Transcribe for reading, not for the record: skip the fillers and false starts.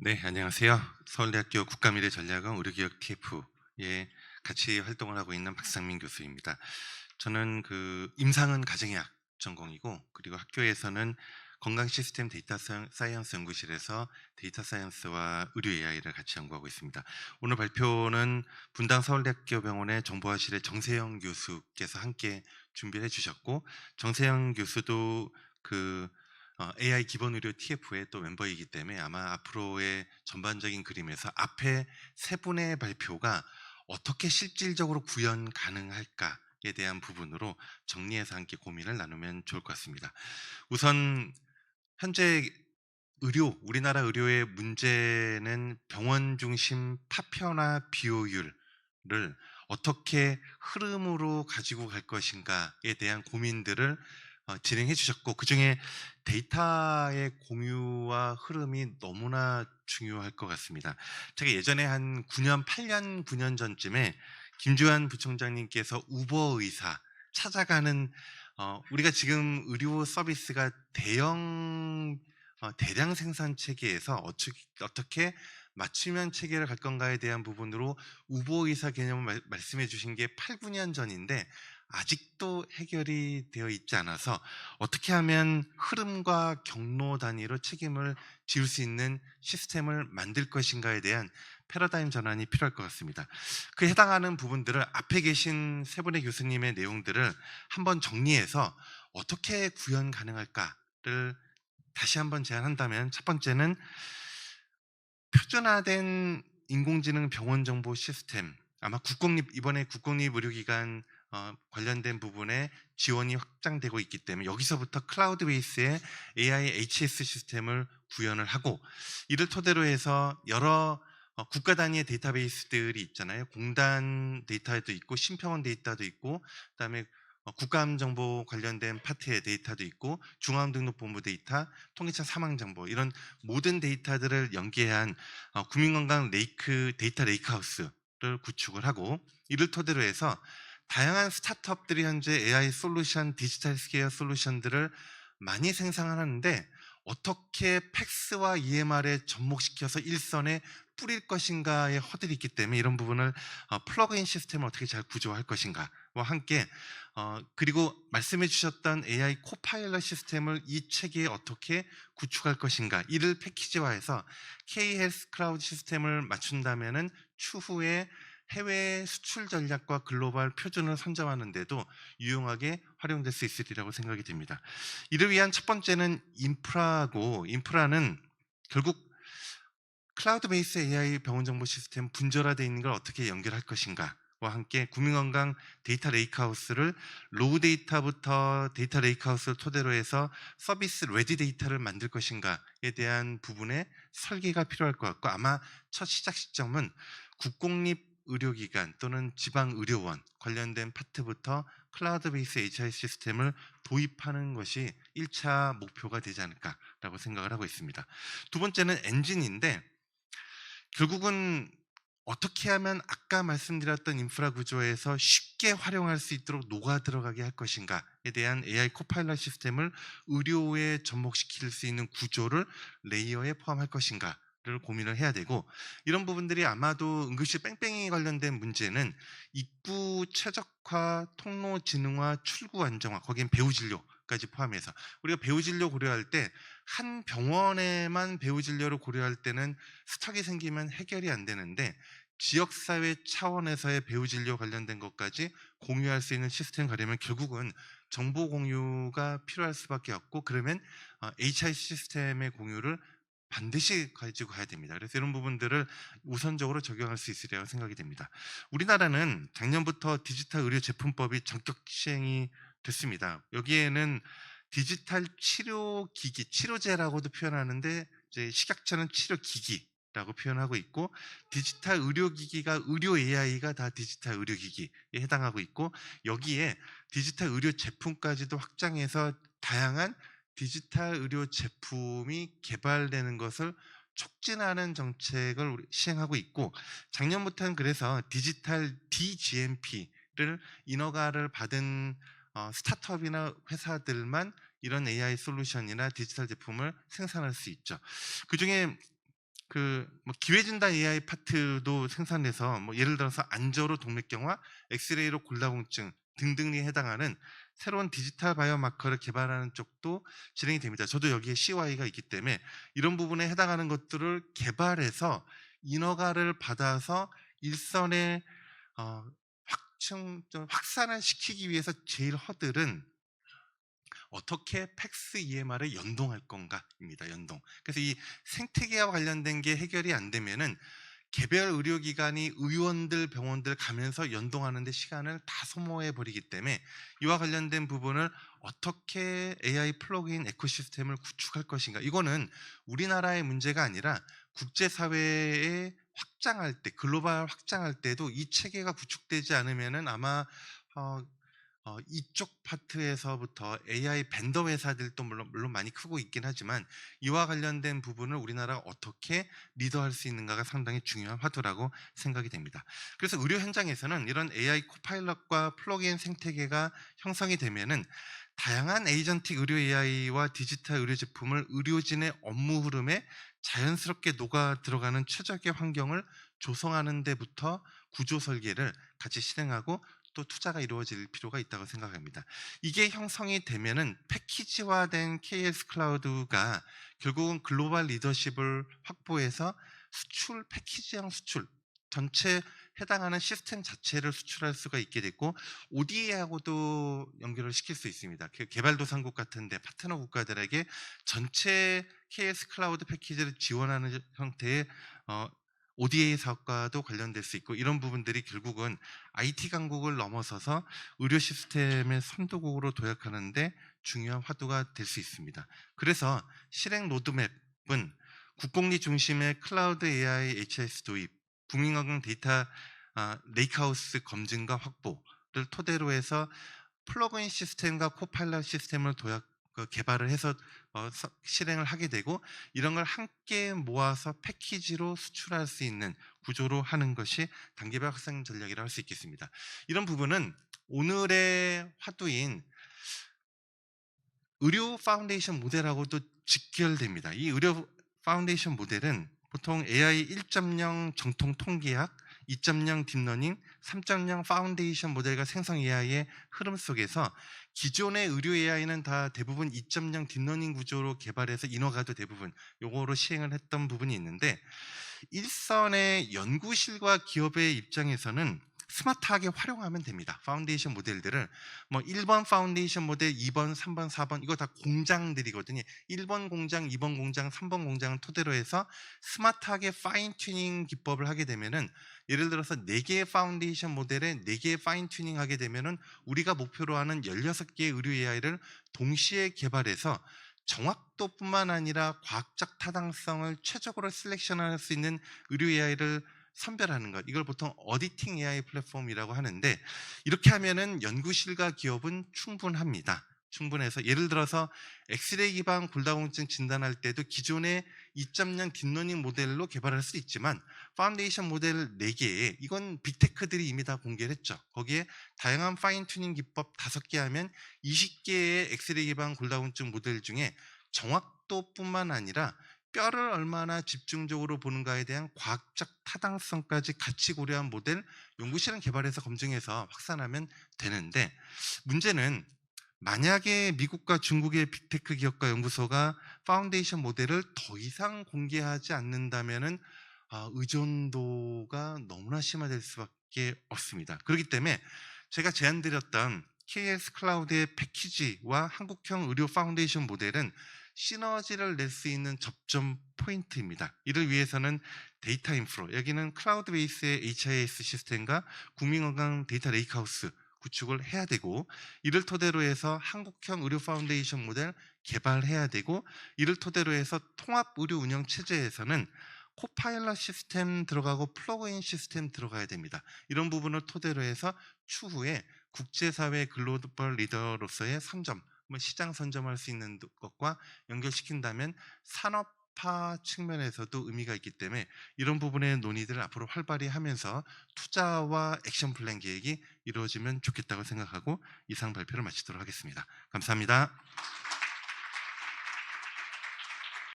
네, 안녕하세요. 서울대학교 국가미래전략원 의료기억 TF에 같이 활동을 하고 있는 박상민 교수입니다. 저는 임상은 가정의학 전공이고, 그리고 학교에서는 건강 시스템 데이터 사이언스 연구실에서 데이터 사이언스와 의료 AI를 같이 연구하고 있습니다. 오늘 발표는 분당 서울대학교 병원의 정보화실의 정세영 교수께서 함께 준비해 주셨고, 정세영 교수도 AI 기본 의료 TF의 또 멤버이기 때문에 아마 앞으로의 전반적인 그림에서 앞에 세 분의 발표가 어떻게 실질적으로 구현 가능할까에 대한 부분으로 정리해서 함께 고민을 나누면 좋을 것 같습니다. 우선 현재 우리나라 의료의 문제는 병원 중심 파편화 비효율을 어떻게 흐름으로 가지고 갈 것인가에 대한 고민들을 진행해 주셨고, 그중에 데이터의 공유와 흐름이 너무나 중요할 것 같습니다. 제가 예전에 한 9년, 8년, 9년 전쯤에 김주환 부총장님께서 우버 의사 찾아가는, 우리가 지금 의료 서비스가 대량 생산 체계에서 어떻게 맞춤형 체계를 갈 건가에 대한 부분으로 우보 의사 개념을 말씀해 주신 게 8, 9년 전인데 아직도 해결이 되어 있지 않아서 어떻게 하면 흐름과 경로 단위로 책임을 지울 수 있는 시스템을 만들 것인가에 대한 패러다임 전환이 필요할 것 같습니다. 그 해당하는 부분들을 앞에 계신 세 분의 교수님의 내용들을 한번 정리해서 어떻게 구현 가능할까를 다시 한번 제안한다면, 첫 번째는 표준화된 인공지능 병원 정보 시스템, 아마 이번에 국공립의료기관 관련된 부분에 지원이 확장되고 있기 때문에 여기서부터 클라우드 베이스의 AI HS 시스템을 구현을 하고, 이를 토대로 해서 여러 국가 단위의 데이터베이스들이 있잖아요. 공단 데이터도 있고 심평원 데이터도 있고, 그다음에 국가암정보 관련된 파트의 데이터도 있고, 중앙등록본부 데이터, 통계청 사망정보, 이런 모든 데이터들을 연계한 국민건강 데이터 레이크하우스를 구축을 하고, 이를 토대로 해서 다양한 스타트업들이 현재 AI 솔루션, 디지털 스케어 솔루션들을 많이 생산하는데 어떻게 팩스와 EMR에 접목시켜서 일선에 뿌릴 것인가의 허들이 있기 때문에, 이런 부분을 플러그인 시스템을 어떻게 잘 구조할 것인가와 함께, 그리고 말씀해 주셨던 AI 코파일럿 시스템을 이 체계에 어떻게 구축할 것인가, 이를 패키지화해서 K-헬스 클라우드 시스템을 맞춘다면은 추후에 해외 수출 전략과 글로벌 표준을 선점하는 데도 유용하게 활용될 수 있으리라고 생각이 됩니다. 이를 위한 첫 번째는 인프라고, 인프라는 결국 클라우드 베이스 AI 병원 정보 시스템 분절화되어 있는 걸 어떻게 연결할 것인가와 함께 국민건강 데이터 레이크하우스를 로우 데이터부터 데이터 레이크하우스를 토대로 해서 서비스 레디 데이터를 만들 것인가에 대한 부분에 설계가 필요할 것 같고, 아마 첫 시작 시점은 국공립 의료기관 또는 지방의료원 관련된 파트부터 클라우드 베이스 HR 시스템을 도입하는 것이 1차 목표가 되지 않을까라고 생각을 하고 있습니다. 두 번째는 엔진인데, 결국은 어떻게 하면 아까 말씀드렸던 인프라 구조에서 쉽게 활용할 수 있도록 녹아 들어가게 할 것인가에 대한 AI 코파일럿 시스템을 의료에 접목시킬 수 있는 구조를 레이어에 포함할 것인가를 고민을 해야 되고, 이런 부분들이 아마도 응급실 뺑뺑이 관련된 문제는 입구 최적화, 통로 진흥화, 출구 안정화, 거기엔 배후 진료까지 포함해서, 우리가 배후 진료 고려할 때 한 병원에만 배후 진료를 고려할 때는 스탁이 생기면 해결이 안 되는데, 지역사회 차원에서의 배후 진료 관련된 것까지 공유할 수 있는 시스템 가려면 결국은 정보 공유가 필요할 수밖에 없고, 그러면 HI 시스템의 공유를 반드시 가지고 가야 됩니다. 그래서 이런 부분들을 우선적으로 적용할 수 있으리라고 생각이 됩니다. 우리나라는 작년부터 디지털 의료 제품법이 전격 시행이 됐습니다. 여기에는 디지털 치료기기, 치료제라고도 표현하는데 이제 식약처는 치료기기라고 표현하고 있고, 디지털 의료기기가 의료 AI가 다 디지털 의료기기에 해당하고 있고, 여기에 디지털 의료 제품까지도 확장해서 다양한 디지털 의료 제품이 개발되는 것을 촉진하는 정책을 시행하고 있고, 작년부터는 그래서 디지털 DGMP를 인허가를 받은 스타트업이나 회사들만 이런 AI 솔루션이나 디지털 제품을 생산할 수 있죠. 그중에 뭐 기회진단 AI 파트도 생산해서 뭐 예를 들어서 안저로 동맥경화, 엑스레이로 골다공증 등등에 해당하는 새로운 디지털 바이오마커를 개발하는 쪽도 진행이 됩니다. 저도 여기에 CY가 있기 때문에 이런 부분에 해당하는 것들을 개발해서 인허가를 받아서 일선에 확산을 시키기 위해서 제일 허들은 어떻게 팩스 EMR을 연동할 건가입니다. 연동. 그래서 이 생태계와 관련된 게 해결이 안 되면은 개별 의료기관이 의원들, 병원들 가면서 연동하는데 시간을 다 소모해 버리기 때문에 이와 관련된 부분을 어떻게 AI 플러그인 에코시스템을 구축할 것인가. 이거는 우리나라의 문제가 아니라 국제사회에 확장할 때, 글로벌 확장할 때도 이 체계가 구축되지 않으면은 아마 이쪽 파트에서부터 AI 벤더 회사들도 물론 많이 크고 있긴 하지만 이와 관련된 부분을 우리나라가 어떻게 리더할 수 있는가가 상당히 중요한 화두라고 생각이 됩니다. 그래서 의료 현장에서는 이런 AI 코파일럿과 플러그인 생태계가 형성이 되면은 다양한 에이전틱 의료 AI와 디지털 의료 제품을 의료진의 업무 흐름에 자연스럽게 녹아 들어가는 최적의 환경을 조성하는 데부터 구조 설계를 같이 실행하고 또 투자가 이루어질 필요가 있다고 생각합니다. 이게 형성이 되면은 패키지화된 KS 클라우드가 결국은 글로벌 리더십을 확보해서 수출, 패키지형 수출, 전체 해당하는 시스템 자체를 수출할 수가 있게 됐고 ODA하고도 연결을 시킬 수 있습니다. 개발도상국 같은데 파트너 국가들에게 전체 KS 클라우드 패키지를 지원하는 형태의 ODA 사업과도 관련될 수 있고 이런 부분들이 결국은 IT 강국을 넘어서서 의료 시스템의 선도국으로 도약하는데 중요한 화두가 될 수 있습니다. 그래서 실행 로드맵은 국공립 중심의 클라우드 AI HIS 도입, 국민건강 데이터 레이크하우스 검증과 확보를 토대로 해서 플러그인 시스템과 코파일럿 시스템을 개발을 해서 실행을 하게 되고 이런 걸 함께 모아서 패키지로 수출할 수 있는 구조로 하는 것이 단계별 확산 전략이라고 할 수 있겠습니다. 이런 부분은 오늘의 화두인 의료 파운데이션 모델하고도 직결됩니다. 이 의료 파운데이션 모델은 보통 AI 1.0 정통 통계학, 2.0 딥러닝, 3.0 파운데이션 모델과 생성 AI의 흐름 속에서 기존의 의료 AI는 다 대부분 2.0 딥러닝 구조로 개발해서 인허가도 대부분 요거로 시행을 했던 부분이 있는데 일선의 연구실과 기업의 입장에서는 스마트하게 활용하면 됩니다. 파운데이션 모델들을 뭐 1번 파운데이션 모델, 2번, 3번, 4번 이거 다 공장들이거든요. 1번 공장, 2번 공장, 3번 공장을 토대로 해서 스마트하게 파인 튜닝 기법을 하게 되면은 예를 들어서 4개의 파운데이션 모델에 4개의 파인 튜닝 하게 되면은 우리가 목표로 하는 16개의 의료 AI를 동시에 개발해서 정확도뿐만 아니라 과학적 타당성을 최적으로 셀렉션할 수 있는 의료 AI를 선별하는 것, 이걸 보통 어디팅 AI 플랫폼이라고 하는데 이렇게 하면은 연구실과 기업은 충분합니다. 충분해서 예를 들어서 엑스레이 기반 골다공증 진단할 때도 기존의 2.0 딥러닝 모델로 개발할 수 있지만 파운데이션 모델 4개에 이건 빅테크들이 이미 다 공개를 했죠. 거기에 다양한 파인 튜닝 기법 5개 하면 20개의 엑스레이 기반 골다공증 모델 중에 정확도뿐만 아니라 뼈를 얼마나 집중적으로 보는가에 대한 과학적 타당성까지 같이 고려한 모델 연구실은 개발해서 검증해서 확산하면 되는데 문제는 만약에 미국과 중국의 빅테크 기업과 연구소가 파운데이션 모델을 더 이상 공개하지 않는다면은 의존도가 너무나 심화될 수밖에 없습니다. 그렇기 때문에 제가 제안드렸던 KS 클라우드의 패키지와 한국형 의료 파운데이션 모델은 시너지를 낼 수 있는 접점 포인트입니다. 이를 위해서는 데이터 인프로, 여기는 클라우드 베이스의 HIS 시스템과 국민건강 데이터 레이크하우스 구축을 해야 되고 이를 토대로 해서 한국형 의료 파운데이션 모델 개발해야 되고 이를 토대로 해서 통합 의료 운영 체제에서는 코파일럿 시스템 들어가고 플러그인 시스템 들어가야 됩니다. 이런 부분을 토대로 해서 추후에 국제사회 글로벌 리더로서의 선점, 시장 선점할 수 있는 것과 연결시킨다면 산업화 측면에서도 의미가 있기 때문에 이런 부분의 논의들을 앞으로 활발히 하면서 투자와 액션 플랜 계획이 이루어지면 좋겠다고 생각하고 이상 발표를 마치도록 하겠습니다. 감사합니다.